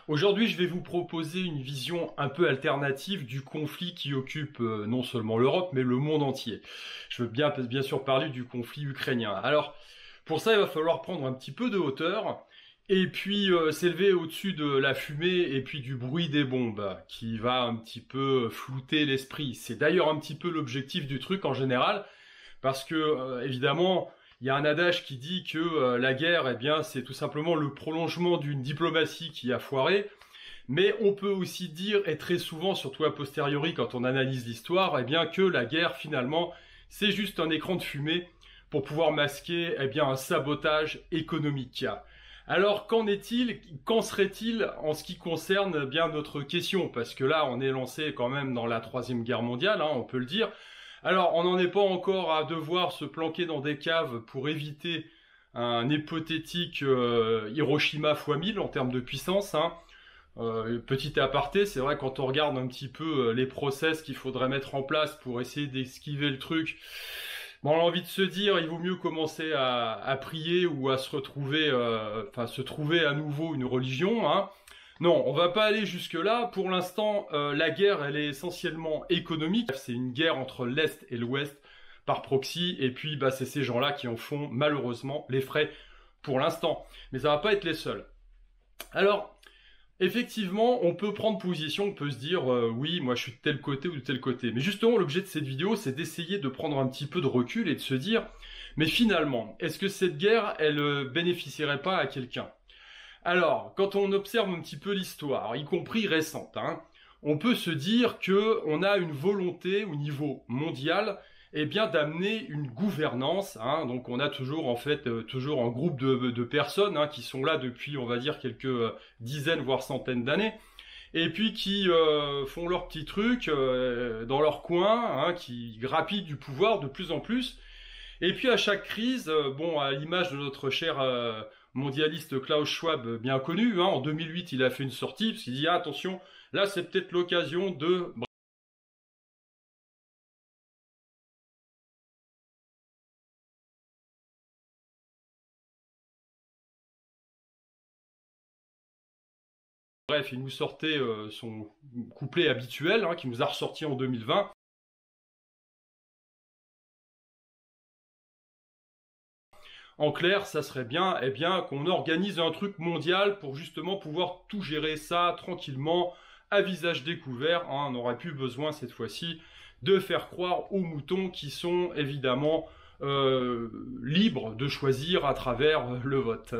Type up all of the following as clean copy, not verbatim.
Aujourd'hui, je vais vous proposer une vision un peu alternative du conflit qui occupe non seulement l'Europe, mais le monde entier. Je veux bien sûr parler du conflit ukrainien. Alors, pour ça, il va falloir prendre un petit peu de hauteur et puis s'élever au-dessus de la fumée et puis du bruit des bombes qui va un petit peu flouter l'esprit. C'est d'ailleurs un petit peu l'objectif du truc en général, parce que évidemment, il y a un adage qui dit que la guerre, eh bien, c'est tout simplement le prolongement d'une diplomatie qui a foiré. Mais on peut aussi dire, et très souvent, surtout a posteriori, quand on analyse l'histoire, eh bien, que la guerre, finalement, c'est juste un écran de fumée pour pouvoir masquer, eh bien, un sabotage économique. Alors, qu'en serait-il en ce qui concerne eh bien notre question? Parce que là, on est lancé quand même dans la Troisième Guerre mondiale, hein, on peut le dire. Alors, on n'en est pas encore à devoir se planquer dans des caves pour éviter un hypothétique Hiroshima x 1000 en termes de puissance, hein. Petit aparté, c'est vrai quand on regarde un petit peu les process qu'il faudrait mettre en place pour essayer d'esquiver le truc, bon, on a envie de se dire, il vaut mieux commencer à prier ou à se retrouver, se trouver à nouveau une religion, hein. Non, on va pas aller jusque-là. Pour l'instant, la guerre, elle est essentiellement économique. C'est une guerre entre l'Est et l'Ouest par proxy. Et puis, bah, c'est ces gens-là qui en font malheureusement les frais pour l'instant. Mais ça va pas être les seuls. Alors, effectivement, on peut prendre position, on peut se dire oui, moi je suis de tel côté ou de tel côté. Mais justement, l'objet de cette vidéo, c'est d'essayer de prendre un petit peu de recul et de se dire, mais finalement, est-ce que cette guerre, elle bénéficierait pas à quelqu'un? Alors, quand on observe un petit peu l'histoire, y compris récente, hein, on peut se dire que on a une volonté au niveau mondial, eh bien, d'amener une gouvernance, hein. Donc, on a toujours en fait toujours un groupe de personnes hein, qui sont là depuis, on va dire, quelques dizaines voire centaines d'années, et puis qui font leur petit truc dans leur coin, hein, qui grappillent du pouvoir de plus en plus. Et puis à chaque crise, bon, à l'image de notre cher mondialiste Klaus Schwab, bien connu, hein, en 2008, il a fait une sortie, parce qu'il dit, ah, attention, là c'est peut-être l'occasion de... Bref, il nous sortait son couplet habituel, hein, qui nous a ressorti en 2020. En clair, ça serait bien, eh bien, qu'on organise un truc mondial pour justement pouvoir tout gérer ça tranquillement, à visage découvert, hein. On n'aurait plus besoin cette fois-ci de faire croire aux moutons qui sont évidemment libres de choisir à travers le vote.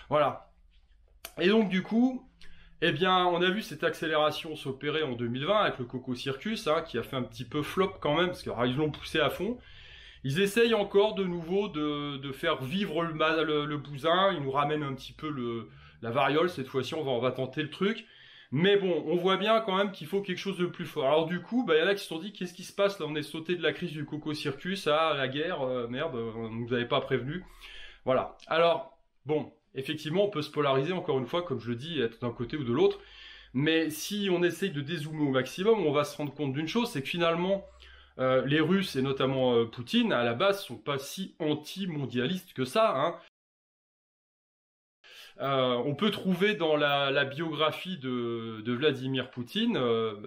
Voilà. Et donc du coup, eh bien, on a vu cette accélération s'opérer en 2020 avec le Coco Circus, hein, qui a fait un petit peu flop quand même, parce qu'ils l'ont poussé à fond. Ils essayent encore de nouveau de faire vivre le bousin, ils nous ramènent un petit peu la variole, cette fois-ci on va tenter le truc. Mais bon, on voit bien quand même qu'il faut quelque chose de plus fort. Alors du coup, bah, y en a qui se sont dit, qu'est-ce qui se passe là? On est sauté de la crise du Coco Circus à la guerre, merde, on nous avait pas prévenu. Voilà. Alors, bon, effectivement, on peut se polariser encore une fois, comme je le dis, être d'un côté ou de l'autre. Mais si on essaye de dézoomer au maximum, on va se rendre compte d'une chose, c'est que finalement, les Russes, et notamment Poutine, à la base, sont pas si anti-mondialistes que ça, hein. On peut trouver dans la biographie de Vladimir Poutine,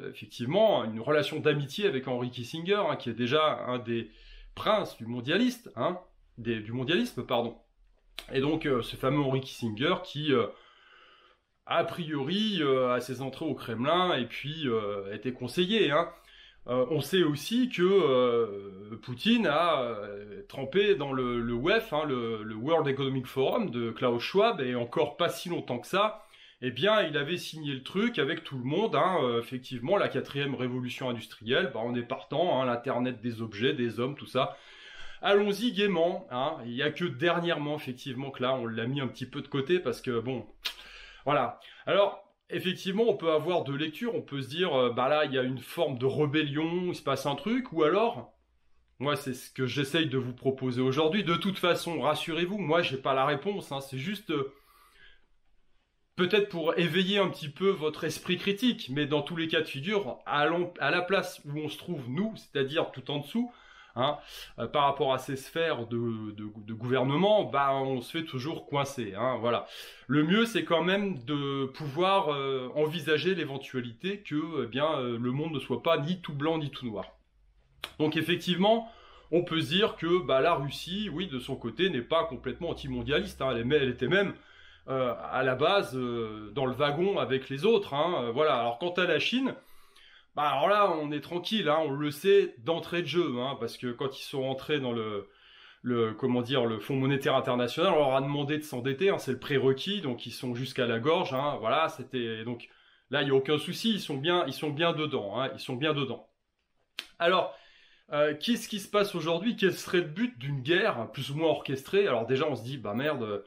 effectivement, une relation d'amitié avec Henry Kissinger, hein, qui est déjà un des princes du mondialiste, hein, du mondialisme, pardon. Et donc, ce fameux Henry Kissinger qui, a priori, a ses entrées au Kremlin et puis était conseiller, hein. On sait aussi que Poutine a trempé dans le WEF, hein, le World Economic Forum de Klaus Schwab, et encore pas si longtemps que ça, eh bien, il avait signé le truc avec tout le monde, hein, effectivement, la 4e révolution industrielle, bah, on est partant, hein, l'Internet des objets, des hommes, tout ça. Allons-y gaiement, hein. Il n'y a que dernièrement, effectivement, que là, on l'a mis un petit peu de côté, parce que, bon, voilà. Alors, effectivement, on peut avoir deux lectures, on peut se dire, bah là, il y a une forme de rébellion, il se passe un truc, ou alors, moi, c'est ce que j'essaye de vous proposer aujourd'hui. De toute façon, rassurez-vous, moi, j'ai pas la réponse, hein, c'est juste, peut-être pour éveiller un petit peu votre esprit critique, mais dans tous les cas de figure, allons à la place où on se trouve, nous, c'est-à-dire tout en dessous, hein, par rapport à ces sphères de gouvernement, bah, on se fait toujours coincer, hein, voilà. Le mieux, c'est quand même de pouvoir envisager l'éventualité que, eh bien, le monde ne soit pas ni tout blanc ni tout noir. Donc effectivement, on peut se dire que bah, la Russie, oui, de son côté, n'est pas complètement antimondialiste, hein, elle était même à la base dans le wagon avec les autres, hein, voilà. Alors quant à la Chine, bah alors là, on est tranquille, hein, on le sait d'entrée de jeu, hein, parce que quand ils sont rentrés dans comment dire, le Fonds monétaire international, on leur a demandé de s'endetter, hein, c'est le prérequis, donc ils sont jusqu'à la gorge, hein, voilà, c'était donc là il y a aucun souci, ils sont bien dedans, hein, ils sont bien dedans. Alors qu'est-ce qui se passe aujourd'hui? Quel serait le but d'une guerre plus ou moins orchestrée? Alors déjà, on se dit, bah merde,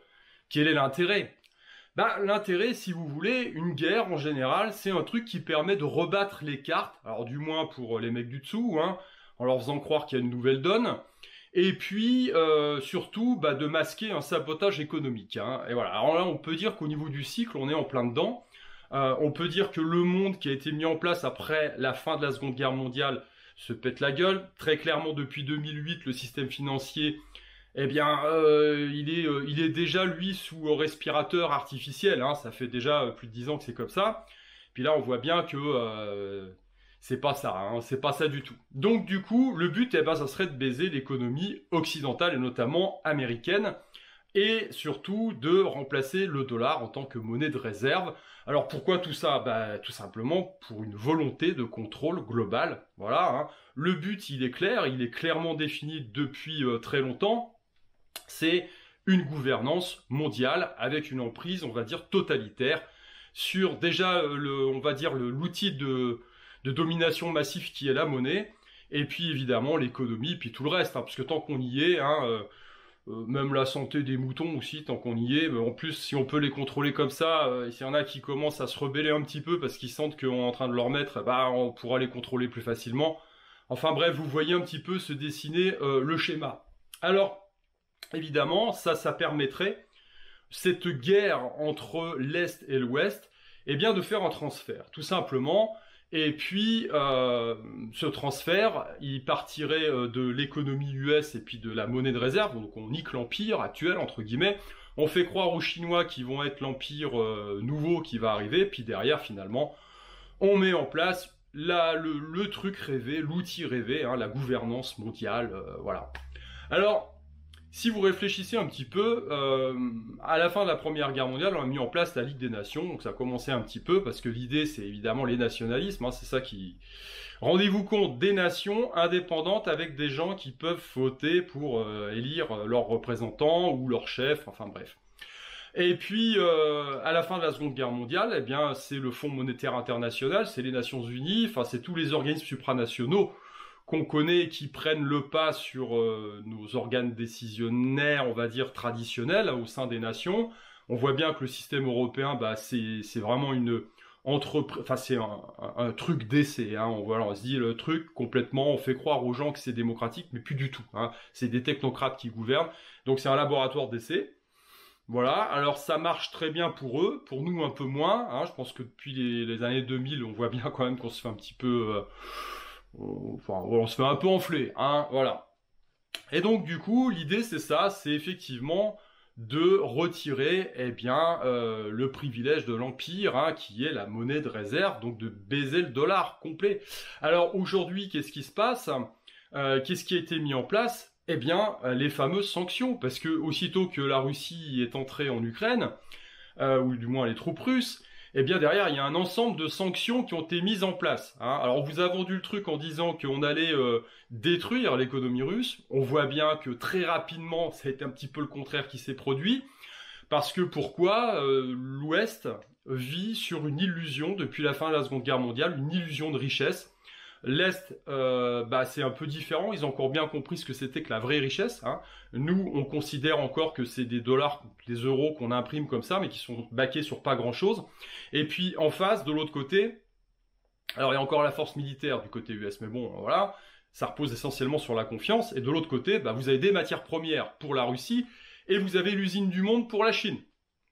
quel est l'intérêt? Bah l'intérêt, si vous voulez, une guerre en général, c'est un truc qui permet de rebattre les cartes, alors du moins pour les mecs du dessous, hein, en leur faisant croire qu'il y a une nouvelle donne, et puis surtout bah, de masquer un sabotage économique, hein. Et voilà, alors là, on peut dire qu'au niveau du cycle, on est en plein dedans. On peut dire que le monde qui a été mis en place après la fin de la Seconde Guerre mondiale se pète la gueule. Très clairement, depuis 2008, le système financier, eh bien, il est déjà, lui, sous respirateur artificiel, hein. Ça fait déjà plus de 10 ans que c'est comme ça. Puis là, on voit bien que c'est pas ça, hein, c'est pas ça du tout. Donc, du coup, le but, eh ben, ça serait de baiser l'économie occidentale, et notamment américaine, et surtout de remplacer le dollar en tant que monnaie de réserve. Alors pourquoi tout ça? Bah, tout simplement pour une volonté de contrôle global. Voilà, hein. Le but, il est clair, il est clairement défini depuis très longtemps. C'est une gouvernance mondiale avec une emprise, on va dire, totalitaire sur déjà, on va dire, l'outil de domination massif qui est la monnaie, et puis évidemment l'économie, puis tout le reste, hein, parce que tant qu'on y est, hein, même la santé des moutons aussi, tant qu'on y est. Mais en plus, si on peut les contrôler comme ça, s'il y en a qui commencent à se rebeller un petit peu parce qu'ils sentent qu'on est en train de leur mettre, bah, on pourra les contrôler plus facilement. Enfin bref, vous voyez un petit peu se dessiner le schéma. Alors, évidemment, ça permettrait, cette guerre entre l'Est et l'Ouest, eh bien, de faire un transfert, tout simplement. Et puis, ce transfert, il partirait de l'économie US et puis de la monnaie de réserve. Donc, on nique l'empire actuel, entre guillemets. On fait croire aux Chinois qu'ils vont être l'empire nouveau qui va arriver. Puis derrière, finalement, on met en place le truc rêvé, l'outil rêvé, hein, la gouvernance mondiale. Voilà. Alors, si vous réfléchissez un petit peu, à la fin de la Première Guerre mondiale, on a mis en place la Ligue des Nations, donc ça a commencé un petit peu, parce que l'idée, c'est évidemment les nationalismes, hein, c'est ça qui... Rendez-vous compte, des nations indépendantes avec des gens qui peuvent voter pour élire leurs représentants ou leurs chefs, enfin bref. Et puis, à la fin de la Seconde Guerre mondiale, eh bien, c'est le Fonds monétaire international, c'est les Nations Unies, enfin, c'est tous les organismes supranationaux qu'on connaît et qui prennent le pas sur nos organes décisionnaires, on va dire, traditionnels au sein des nations. On voit bien que le système européen, bah, c'est vraiment une entreprise, enfin, c'est un truc d'essai, hein. On se dit le truc complètement, on fait croire aux gens que c'est démocratique, mais plus du tout, hein. C'est des technocrates qui gouvernent, donc c'est un laboratoire d'essai. Voilà, alors ça marche très bien pour eux, pour nous un peu moins, hein. Je pense que depuis les années 2000, on voit bien quand même qu'on se fait un petit peu... enfin, on se fait un peu enfler, hein, voilà. Et donc, du coup, l'idée, c'est ça, c'est effectivement de retirer, eh bien, le privilège de l'Empire, hein, qui est la monnaie de réserve, donc de baiser le dollar complet. Alors, aujourd'hui, qu'est-ce qui se passe? Qu'est-ce qui a été mis en place? Eh bien, les fameuses sanctions, parce que aussitôt que la Russie est entrée en Ukraine, ou du moins les troupes russes, eh bien derrière, il y a un ensemble de sanctions qui ont été mises en place, hein. Alors, on vous a vendu le truc en disant qu'on allait détruire l'économie russe. On voit bien que très rapidement, ça a été un petit peu le contraire qui s'est produit. Parce que pourquoi l'Ouest vit sur une illusion depuis la fin de la Seconde Guerre mondiale, une illusion de richesse. L'Est, bah, c'est un peu différent. Ils ont encore bien compris ce que c'était que la vraie richesse, hein. Nous, on considère encore que c'est des dollars, des euros qu'on imprime comme ça, mais qui sont baqués sur pas grand-chose. Et puis, en face, de l'autre côté, alors il y a encore la force militaire du côté US, mais bon, voilà, ça repose essentiellement sur la confiance. Et de l'autre côté, bah, vous avez des matières premières pour la Russie, et vous avez l'usine du monde pour la Chine.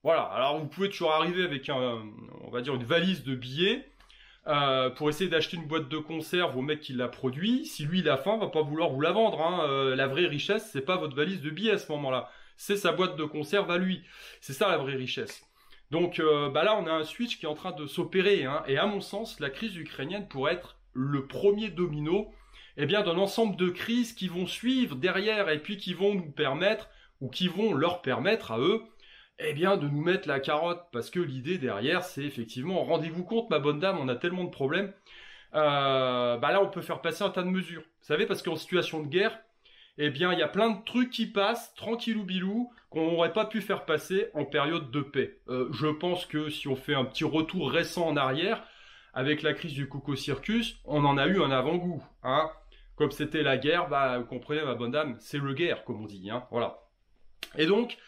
Voilà, alors vous pouvez toujours arriver avec on va dire une valise de billets, pour essayer d'acheter une boîte de conserve au mec qui l'a produit. Si lui il a faim, va pas vouloir vous la vendre, hein. La vraie richesse, c'est pas votre valise de billets à ce moment-là, c'est sa boîte de conserve à lui. C'est ça la vraie richesse. Donc là, on a un switch qui est en train de s'opérer, hein. Et à mon sens, la crise ukrainienne pourrait être le premier domino, eh bien, d'un ensemble de crises qui vont suivre derrière et puis qui vont nous permettre, ou qui vont leur permettre à eux, eh bien, de nous mettre la carotte. Parce que l'idée derrière, c'est effectivement, rendez-vous compte, ma bonne dame, on a tellement de problèmes. Là, on peut faire passer un tas de mesures. Vous savez, parce qu'en situation de guerre, eh bien, il y a plein de trucs qui passent, tranquillou bilou, qu'on n'aurait pas pu faire passer en période de paix. Je pense que si on fait un petit retour récent en arrière, avec la crise du Coco Circus, on en a eu un avant-goût, hein. Comme c'était la guerre, vous comprenez, ma bonne dame, c'est le guerre, comme on dit, hein, voilà. Et donc,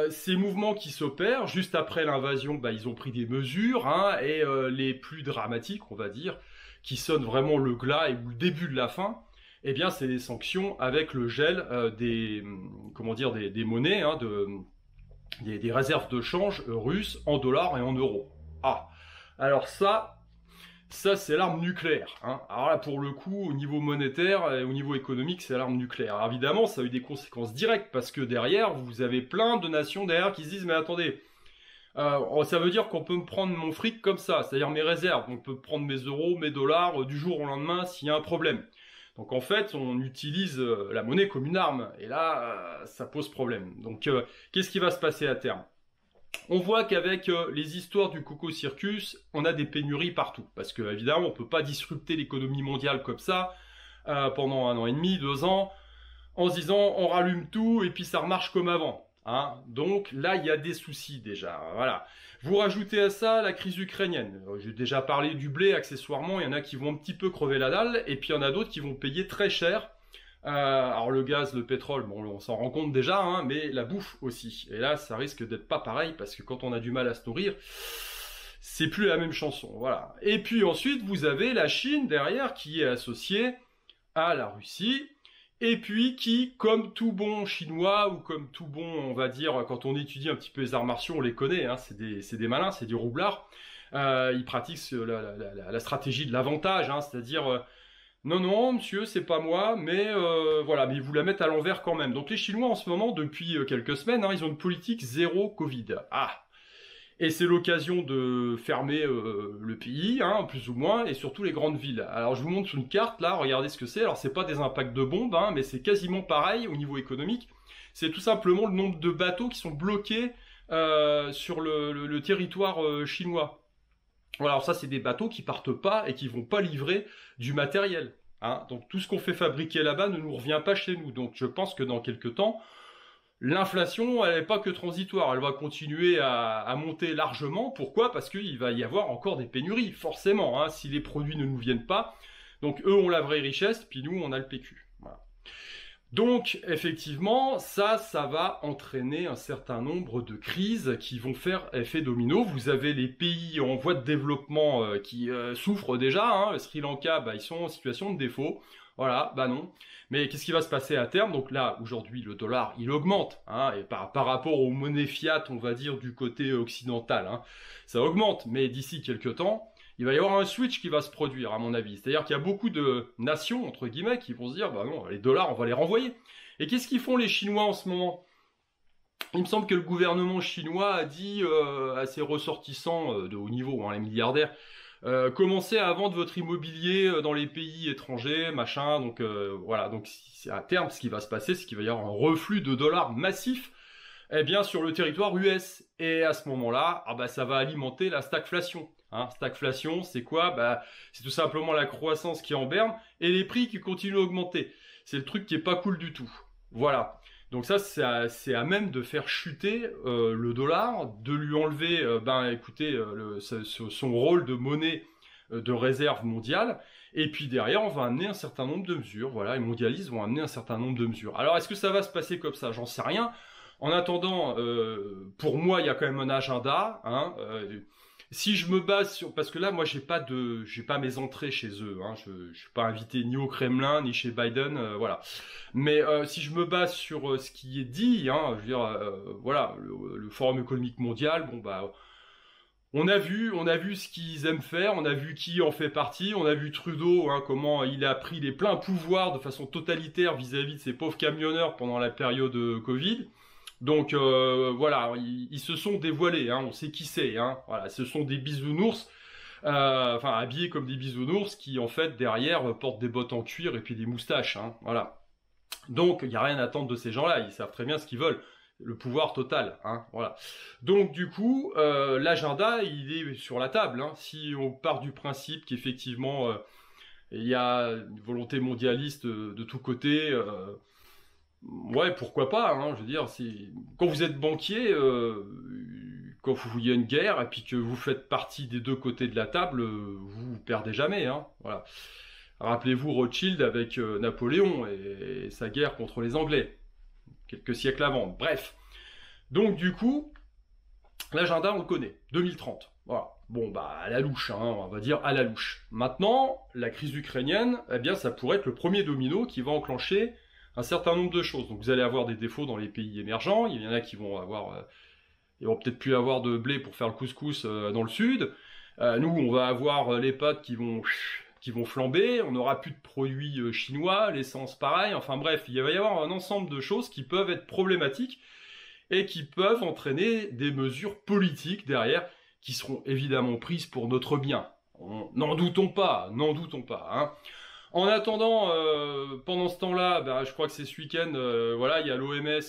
ces mouvements qui s'opèrent, juste après l'invasion, ils ont pris des mesures, hein, et les plus dramatiques, on va dire, qui sonnent vraiment le glas et le début de la fin, eh bien, c'est des sanctions avec le gel des monnaies, hein, des réserves de change russes en dollars et en euros. Ah, alors ça c'est l'arme nucléaire, hein. Alors là, pour le coup, au niveau monétaire et au niveau économique, c'est l'arme nucléaire. Alors évidemment, ça a eu des conséquences directes, parce que derrière, vous avez plein de nations derrière qui se disent, mais attendez, ça veut dire qu'on peut me prendre mon fric comme ça, c'est-à-dire mes réserves, on peut prendre mes euros, mes dollars, du jour au lendemain, s'il y a un problème. Donc en fait, on utilise la monnaie comme une arme, et là, ça pose problème. Donc qu'est-ce qui va se passer à terme ? On voit qu'avec les histoires du Coco Circus, on a des pénuries partout. Parce que évidemment, on ne peut pas disrupter l'économie mondiale comme ça pendant 1 an et demi, 2 ans, en se disant on rallume tout et puis ça remarche comme avant, hein. Donc là, il y a des soucis déjà. Voilà. Vous rajoutez à ça la crise ukrainienne. J'ai déjà parlé du blé accessoirement. Il y en a qui vont un petit peu crever la dalle et puis il y en a d'autres qui vont payer très cher. Alors le gaz, le pétrole, bon, on s'en rend compte déjà, hein, mais la bouffe aussi. Et là, ça risque d'être pas pareil, parce que quand on a du mal à se nourrir, c'est plus la même chanson, voilà. Et puis ensuite, vous avez la Chine derrière, qui est associée à la Russie, et puis qui, comme tout bon chinois, ou comme tout bon, on va dire, quand on étudie un petit peu les arts martiaux, on les connaît, hein, c'est des malins, c'est du roublard, ils pratiquent la stratégie de l'avantage, hein, c'est-à-dire... non, non, monsieur, c'est pas moi, mais voilà, mais ils vous la mettent à l'envers quand même. Donc les Chinois, en ce moment, depuis quelques semaines, hein, ils ont une politique zéro Covid. Ah, et c'est l'occasion de fermer le pays, hein, plus ou moins, et surtout les grandes villes. Alors je vous montre sur une carte, là, regardez ce que c'est. Alors c'est pas des impacts de bombes, hein, mais c'est quasiment pareil au niveau économique. C'est tout simplement le nombre de bateaux qui sont bloqués sur le territoire chinois. Voilà, alors ça, c'est des bateaux qui partent pas et qui vont pas livrer du matériel, hein. Donc tout ce qu'on fait fabriquer là-bas ne nous revient pas chez nous. Donc je pense que dans quelques temps, l'inflation, elle n'est pas que transitoire, elle va continuer à monter largement. Pourquoi ? Parce qu'il va y avoir encore des pénuries, forcément, hein, si les produits ne nous viennent pas. Donc eux ont la vraie richesse, puis nous, on a le PQ. Voilà. Donc, effectivement, ça va entraîner un certain nombre de crises qui vont faire effet domino. Vous avez les pays en voie de développement qui souffrent déjà, hein. Le Sri Lanka, ils sont en situation de défaut. Voilà, non. Mais qu'est-ce qui va se passer à terme ? Donc là, aujourd'hui, le dollar, il augmente, hein, et par rapport aux monnaies fiat, on va dire, du côté occidental, hein, ça augmente. Mais d'ici quelques temps, il va y avoir un switch qui va se produire, à mon avis. C'est-à-dire qu'il y a beaucoup de nations, entre guillemets, qui vont se dire, non, les dollars, on va les renvoyer. Et qu'est-ce qu'ils font les Chinois en ce moment ? Il me semble que le gouvernement chinois a dit à ses ressortissants de haut niveau, hein, les milliardaires, commencez à vendre votre immobilier dans les pays étrangers, machin. Donc voilà, donc à terme, ce qui va se passer, c'est qu'il va y avoir un reflux de dollars massif, eh bien, sur le territoire US. Et à ce moment-là, ça va alimenter la stagflation. Hein, stagflation, c'est quoi ? C'est tout simplement la croissance qui est en berne et les prix qui continuent à augmenter. C'est le truc qui est pas cool du tout. Voilà. Donc ça, c'est à même de faire chuter le dollar, de lui enlever, écoutez, son rôle de monnaie de réserve mondiale. Et puis derrière, on va amener un certain nombre de mesures. Voilà, les mondialistes vont amener un certain nombre de mesures. Alors, est-ce que ça va se passer comme ça ? J'en sais rien. En attendant, pour moi, il y a quand même un agenda, hein. Si je me base sur, parce que là, moi, j'ai pas mes entrées chez eux, hein. Je suis pas invité ni au Kremlin ni chez Biden, voilà. Mais si je me base sur ce qui est dit, hein, je veux dire, voilà, le Forum économique mondial, On a vu ce qu'ils aiment faire, on a vu qui en fait partie, on a vu Trudeau, hein, comment il a pris les pleins pouvoirs de façon totalitaire vis-à-vis de ces pauvres camionneurs pendant la période Covid. Donc voilà, ils se sont dévoilés, hein, on sait qui c'est, hein, voilà, ce sont des bisounours, enfin habillés comme des bisounours qui en fait derrière portent des bottes en cuir et puis des moustaches, hein, voilà. Donc il n'y a rien à attendre de ces gens-là, ils savent très bien ce qu'ils veulent. Le pouvoir total, hein, voilà. Donc du coup, l'agenda, il est sur la table. Hein. Si on part du principe qu'effectivement, il y a une volonté mondialiste de tous côtés, ouais, pourquoi pas. Hein, je veux dire, quand vous êtes banquier, quand il y a une guerre et puis que vous faites partie des deux côtés de la table, vous perdez jamais. Hein, voilà. Rappelez-vous Rothschild avec Napoléon et sa guerre contre les Anglais. Quelques siècles avant. Bref. Donc du coup, l'agenda on le connaît, 2030. Voilà. Bon bah à la louche, hein, on va dire à la louche. Maintenant, la crise ukrainienne, eh bien ça pourrait être le premier domino qui va enclencher un certain nombre de choses. Donc vous allez avoir des défauts dans les pays émergents, il y en a qui vont avoir, ils vont peut-être plus avoir de blé pour faire le couscous dans le sud. Nous on va avoir les pâtes qui vont flamber, on n'aura plus de produits chinois, l'essence pareil, enfin bref, il va y avoir un ensemble de choses qui peuvent être problématiques et qui peuvent entraîner des mesures politiques derrière qui seront évidemment prises pour notre bien. N'en doutons pas, n'en doutons pas. Hein. En attendant, pendant ce temps-là, bah, je crois que c'est ce week-end, voilà, il y a l'OMS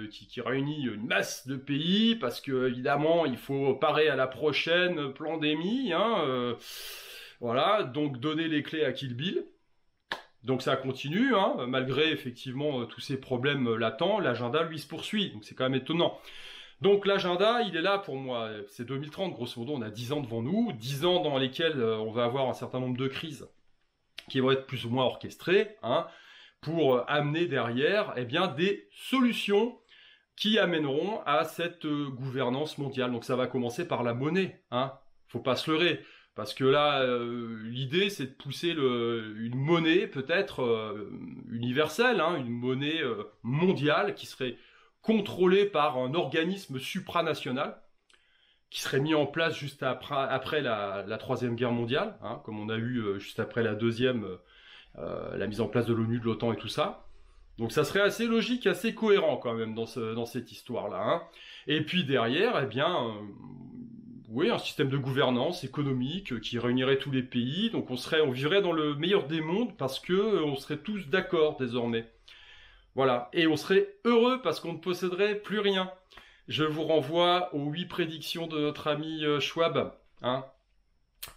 qui réunit une masse de pays parce que évidemment, il faut parer à la prochaine pandémie. Hein, voilà, donc donner les clés à Kill Bill. Donc ça continue, hein, malgré effectivement tous ces problèmes latents, l'agenda lui se poursuit, donc c'est quand même étonnant. Donc l'agenda, il est là pour moi, c'est 2030, grosso modo, on a 10 ans devant nous, 10 ans dans lesquels on va avoir un certain nombre de crises qui vont être plus ou moins orchestrées, hein, pour amener derrière eh bien, des solutions qui amèneront à cette gouvernance mondiale. Donc ça va commencer par la monnaie, hein, faut pas se leurrer. Parce que là, l'idée, c'est de pousser une monnaie peut-être universelle, hein, une monnaie mondiale qui serait contrôlée par un organisme supranational, qui serait mis en place juste après la Troisième Guerre mondiale, hein, comme on a eu juste après la Deuxième, la mise en place de l'ONU, de l'OTAN et tout ça. Donc ça serait assez logique, assez cohérent quand même dans cette histoire-là. Hein. Et puis derrière, eh bien... oui, un système de gouvernance économique qui réunirait tous les pays. Donc on vivrait dans le meilleur des mondes parce que on serait tous d'accord désormais. Voilà. Et on serait heureux parce qu'on ne posséderait plus rien. Je vous renvoie aux 8 prédictions de notre ami Schwab. Hein.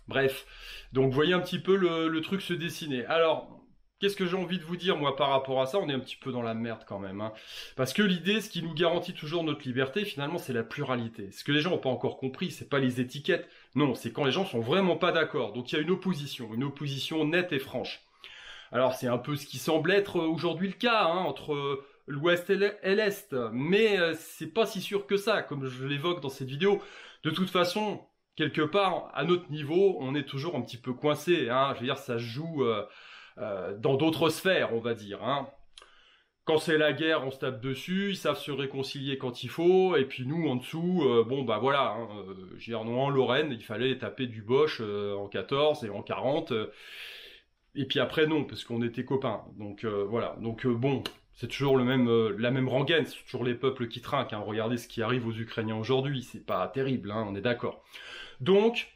Bref. Donc vous voyez un petit peu le truc se dessiner. Alors... qu'est-ce que j'ai envie de vous dire, moi, par rapport à ça? On est un petit peu dans la merde, quand même. Hein. Parce que l'idée, ce qui nous garantit toujours notre liberté, finalement, c'est la pluralité. Ce que les gens n'ont pas encore compris, c'est pas les étiquettes. Non, c'est quand les gens sont vraiment pas d'accord. Donc, il y a une opposition nette et franche. Alors, c'est un peu ce qui semble être aujourd'hui le cas, hein, entre l'Ouest et l'Est. Mais c'est pas si sûr que ça, comme je l'évoque dans cette vidéo. De toute façon, quelque part, à notre niveau, on est toujours un petit peu coincé. Hein. Je veux dire, ça se joue... dans d'autres sphères, on va dire. Hein. Quand c'est la guerre, on se tape dessus, ils savent se réconcilier quand il faut, et puis nous, en dessous, bon, bah voilà, hein, je veux dire, non, en Lorraine, il fallait taper du Bosch en 14 et en 40, et puis après, non, parce qu'on était copains. Donc, voilà. Donc, bon, c'est toujours la même rengaine, c'est toujours les peuples qui trinquent. Hein. Regardez ce qui arrive aux Ukrainiens aujourd'hui, c'est pas terrible, hein, on est d'accord. Donc...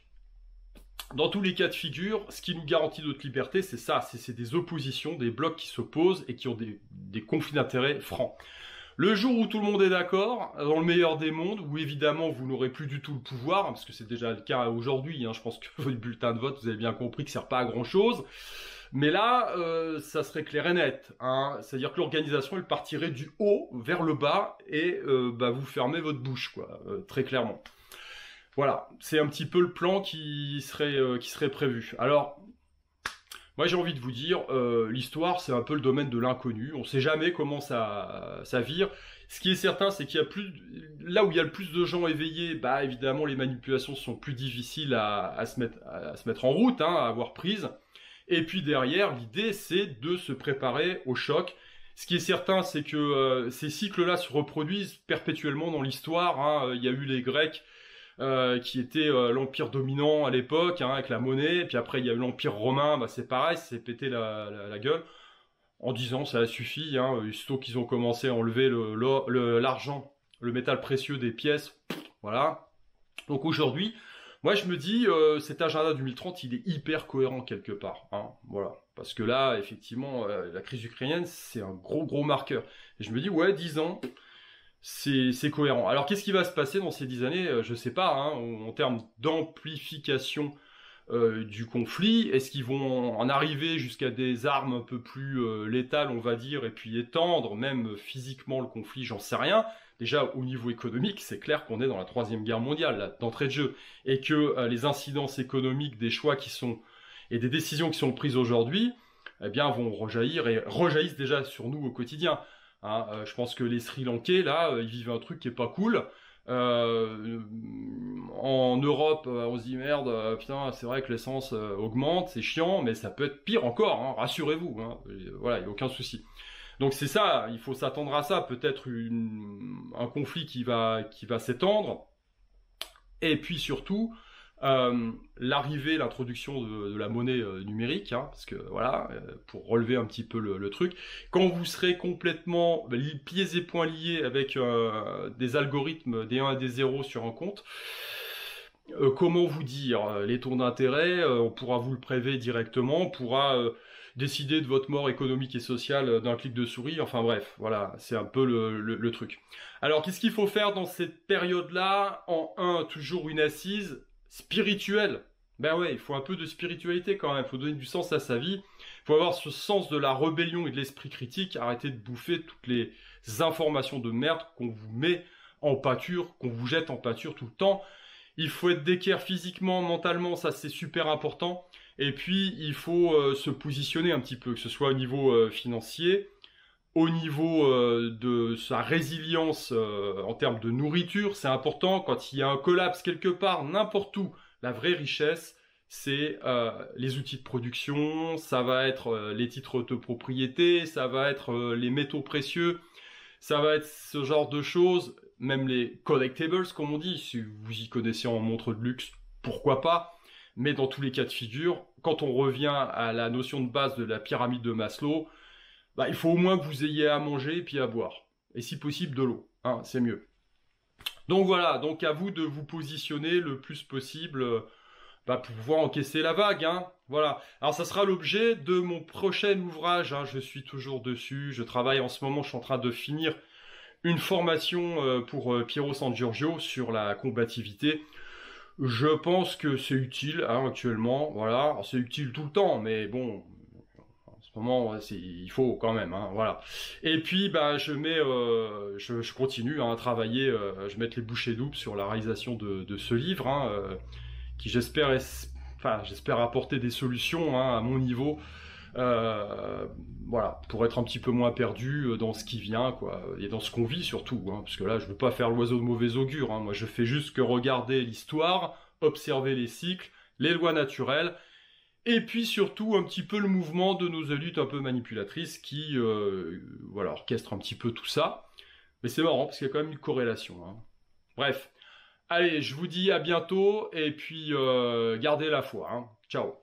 dans tous les cas de figure, ce qui nous garantit notre liberté, c'est ça, c'est des oppositions, des blocs qui s'opposent et qui ont des conflits d'intérêts francs. Le jour où tout le monde est d'accord, dans le meilleur des mondes, où évidemment vous n'aurez plus du tout le pouvoir, parce que c'est déjà le cas aujourd'hui, hein, je pense que votre bulletin de vote, vous avez bien compris que ça ne sert pas à grand chose, mais là, ça serait clair et net, hein, c'est-à-dire que l'organisation, elle partirait du haut vers le bas, et bah, vous fermez votre bouche, quoi, très clairement. Voilà, c'est un petit peu le plan qui serait prévu. Alors, moi j'ai envie de vous dire, l'histoire c'est un peu le domaine de l'inconnu, on ne sait jamais comment ça vire. Ce qui est certain, c'est qu'il y a là où il y a le plus de gens éveillés, bah évidemment les manipulations sont plus difficiles à se mettre en route, hein, à avoir prise. Et puis derrière, l'idée c'est de se préparer au choc. Ce qui est certain, c'est que ces cycles-là se reproduisent perpétuellement dans l'histoire. Hein. Il y a eu les Grecs, qui était l'empire dominant à l'époque, hein, avec la monnaie. Et puis après, il y a eu l'empire romain, bah, c'est pareil, c'est pété la gueule. En 10 ans, ça a suffi. Hein, surtout qu'ils ont commencé à enlever l'argent, le métal précieux des pièces. Voilà. Donc aujourd'hui, moi je me dis, cet agenda 2030, il est hyper cohérent quelque part. Hein, voilà. Parce que là, effectivement, la crise ukrainienne, c'est un gros marqueur. Et je me dis, ouais, 10 ans, c'est cohérent. Alors qu'est-ce qui va se passer dans ces 10 années? Je sais pas, hein, en termes d'amplification du conflit. Est-ce qu'ils vont en arriver jusqu'à des armes un peu plus létales, on va dire, et puis étendre même physiquement le conflit? J'en sais rien. Déjà, au niveau économique, c'est clair qu'on est dans la Troisième Guerre mondiale, là, d'entrée de jeu, et que les incidences économiques des choix qui sont et des décisions qui sont prises aujourd'hui, eh bien, vont rejaillir et rejaillissent déjà sur nous au quotidien. Hein, je pense que les Sri Lankais, là, ils vivent un truc qui est pas cool. En Europe, on se dit merde, putain, c'est vrai que l'essence augmente, c'est chiant, mais ça peut être pire encore, hein, rassurez-vous. Hein, voilà, il n'y a aucun souci. Donc c'est ça, il faut s'attendre à ça, peut-être un conflit qui va s'étendre, et puis surtout l'arrivée, l'introduction de la monnaie numérique, hein, parce que voilà, pour relever un petit peu le truc, quand vous serez complètement pieds et poings liés avec des algorithmes des 1 et des 0 sur un compte, comment vous dire, les taux d'intérêt, on pourra vous le prélever directement, on pourra décider de votre mort économique et sociale d'un clic de souris, enfin bref, voilà, c'est un peu le truc. Alors, qu'est-ce qu'il faut faire dans cette période-là? En un, toujours une assise spirituelle. Ben ouais, il faut un peu de spiritualité quand même, il faut donner du sens à sa vie, il faut avoir ce sens de la rébellion et de l'esprit critique, arrêter de bouffer toutes les informations de merde qu'on vous met en pâture, qu'on vous jette en pâture tout le temps. Il faut être d'équerre physiquement, mentalement, ça c'est super important. Et puis, il faut se positionner un petit peu, que ce soit au niveau financier, au niveau de sa résilience en termes de nourriture. C'est important quand il y a un collapse quelque part, n'importe où. La vraie richesse, c'est les outils de production, ça va être les titres de propriété, ça va être les métaux précieux, ça va être ce genre de choses, même les collectibles, comme on dit, si vous y connaissez en montre de luxe, pourquoi pas. Mais dans tous les cas de figure, quand on revient à la notion de base de la pyramide de Maslow, bah, il faut au moins que vous ayez à manger et puis à boire. Et si possible, de l'eau. Hein, c'est mieux. Donc voilà, donc à vous de vous positionner le plus possible pour pouvoir encaisser la vague. Hein. Voilà. Alors ça sera l'objet de mon prochain ouvrage. Hein. Je suis toujours dessus. Je travaille en ce moment, je suis en train de finir une formation pour Piero San Giorgio sur la combativité. Je pense que c'est utile hein, actuellement, voilà, c'est utile tout le temps, mais bon, en ce moment, il faut quand même, hein, voilà. Et puis, bah, je continue hein, à travailler, je vais mettre les bouchées doubles sur la réalisation de ce livre, hein, qui j'espère apporter des solutions hein, à mon niveau. Voilà, pour être un petit peu moins perdu dans ce qui vient, quoi, et dans ce qu'on vit surtout, hein, parce que là, je veux pas faire l'oiseau de mauvais augure, hein, moi je fais juste que regarder l'histoire, observer les cycles, les lois naturelles, et puis surtout un petit peu le mouvement de nos élites un peu manipulatrices qui, voilà, orchestrent un petit peu tout ça, mais c'est marrant, parce qu'il y a quand même une corrélation, hein. Bref, allez, je vous dis à bientôt, et puis gardez la foi, hein. Ciao.